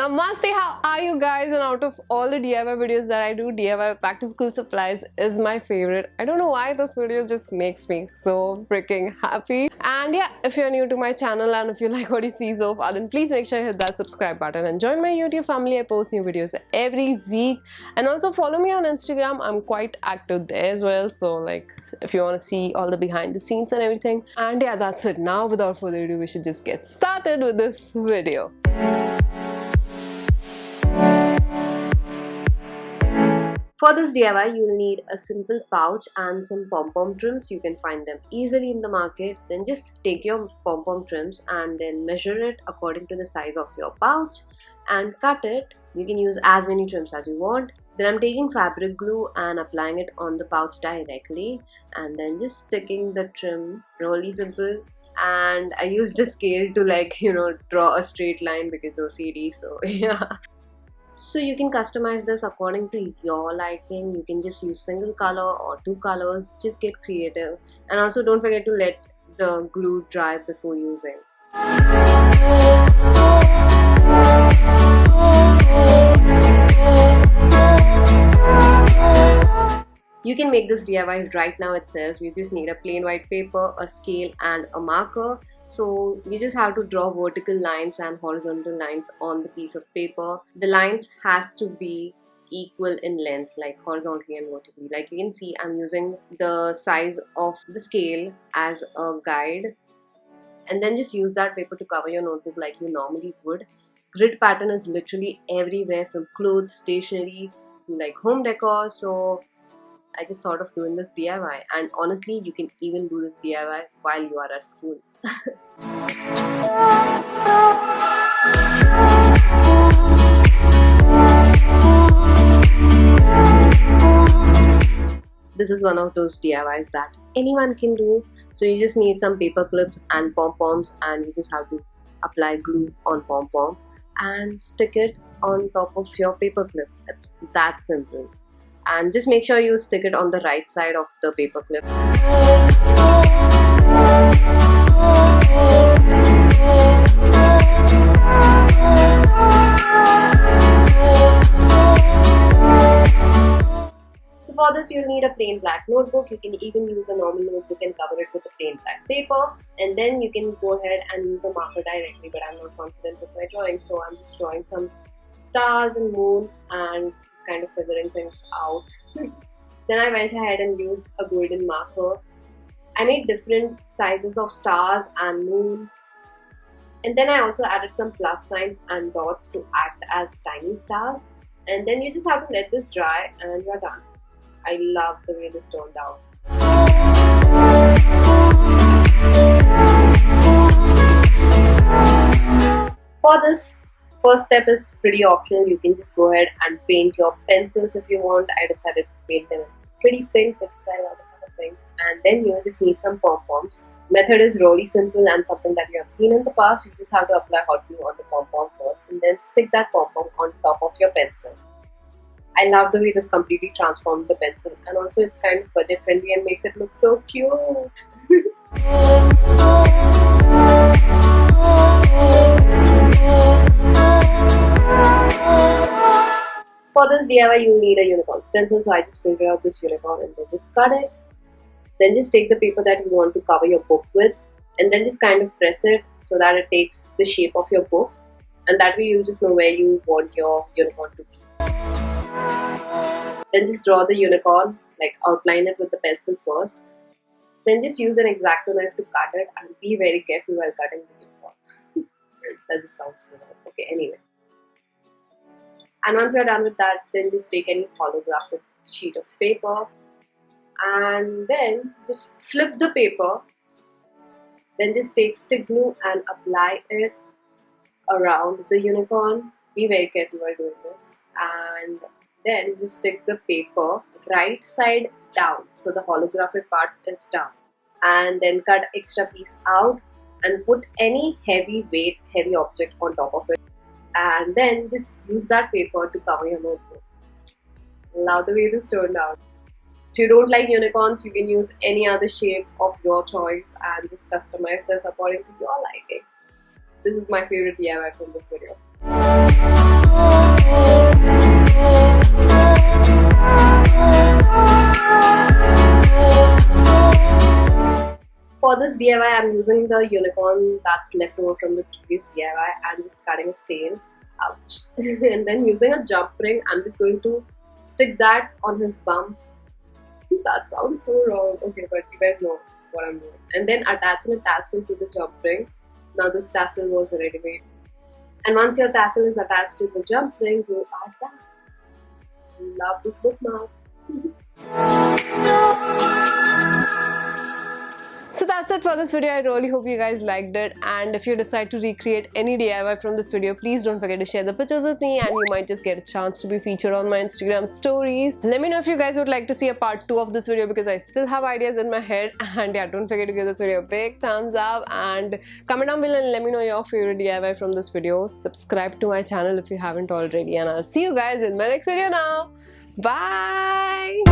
Namaste, how are you guys? And out of all the DIY videos that I do, DIY back to school supplies is my favorite. I don't know why this video just makes me so freaking happy. And yeah, if you're new to my channel and if you like what you see so far, then please make sure you hit that subscribe button and join my YouTube family. I post new videos every week. And also follow me on Instagram. I'm quite active there as well. So like if you want to see all the behind the scenes and everything. And yeah, that's it. Now without further ado, we should just get started with this video. For this DIY, you'll need a simple pouch and some pom-pom trims. You can find them easily in the market. Then just take your pom-pom trims and then measure it according to the size of your pouch and cut it. You can use as many trims as you want. Then I'm taking fabric glue and applying it on the pouch directly and then just sticking the trim. Really simple. And I used a scale to draw a straight line because OCD, so yeah. So you can customize this according to your liking. You can just use single color or two colors. Just get creative. And also don't forget to let the glue dry before using. You can make this DIY right now itself. You just need a plain white paper, a scale and a marker. So you just have to draw vertical lines and horizontal lines on the piece of paper. The lines has to be equal in length, like horizontally and vertically. Like you can see, I'm using the size of the scale as a guide. And then just use that paper to cover your notebook like you normally would. Grid pattern is literally everywhere, from clothes, stationery, to like home decor. So I just thought of doing this DIY. And honestly, you can even do this DIY while you are at school. This is one of those DIYs that anyone can do. So you just need some paper clips and pom-poms, and you just have to apply glue on pom-pom and stick it on top of your paper clip. It's that simple. And just make sure you stick it on the right side of the paper clip. So for this you'll need a plain black notebook. You can even use a normal notebook and cover it with a plain black paper, and then you can go ahead and use a marker directly, but I'm not confident with my drawing, so I'm just drawing some stars and moons and just kind of figuring things out. Then I went ahead and used a golden marker. I made different sizes of stars and moon, and then I also added some plus signs and dots to act as tiny stars. And then you just have to let this dry and you're done. I love the way this turned out. For this, first step is pretty optional. You can just go ahead and paint your pencils if you want. I decided to paint them pretty pink because I love the color pink. And then you just need some pom-poms. Method is really simple and something that you have seen in the past. You just have to apply hot glue on the pom-pom first and then stick that pom-pom on top of your pencil. I love the way this completely transformed the pencil, and also it's kind of budget friendly and makes it look so cute. For this DIY you'll need a unicorn stencil, so I just printed out this unicorn and then just cut it. Then just take the paper that you want to cover your book with and then just kind of press it so that it takes the shape of your book, and that way you'll just know where you want your unicorn to be. Then just draw the unicorn, like outline it with the pencil first. Then just use an X-Acto knife to cut it, and be very careful while cutting the unicorn. That just sounds so bad. Okay, anyway. And once you're done with that, then just take any holographic sheet of paper and then just flip the paper. Then just take stick glue and apply it around the unicorn. Be very careful while doing this. And then just stick the paper right side down, so the holographic part is down, and then cut extra piece out and put any heavy object on top of it, and then just use that paper to cover your notebook. Love the way this turned out. If you don't like unicorns, you can use any other shape of your choice and just customize this according to your liking. This is my favorite DIY from this video. For this DIY, I'm using the unicorn that's left over from the previous DIY and just cutting a stain. Ouch. And then using a jump ring, I'm just going to stick that on his bum. That sounds so wrong. Okay, but you guys know what I'm doing. And then attaching a tassel to the jump ring. Now this tassel was ready-made. And once your tassel is attached to the jump ring, you are done. Love this bookmark. So that's it for this video. I really hope you guys liked it, and if you decide to recreate any DIY from this video, please don't forget to share the pictures with me, and you might just get a chance to be featured on my Instagram stories. Let me know if you guys would like to see a part 2 of this video, because I still have ideas in my head. And yeah, don't forget to give this video a big thumbs up and comment down below and let me know your favorite DIY from this video. Subscribe to my channel if you haven't already, and I'll see you guys in my next video now. Bye.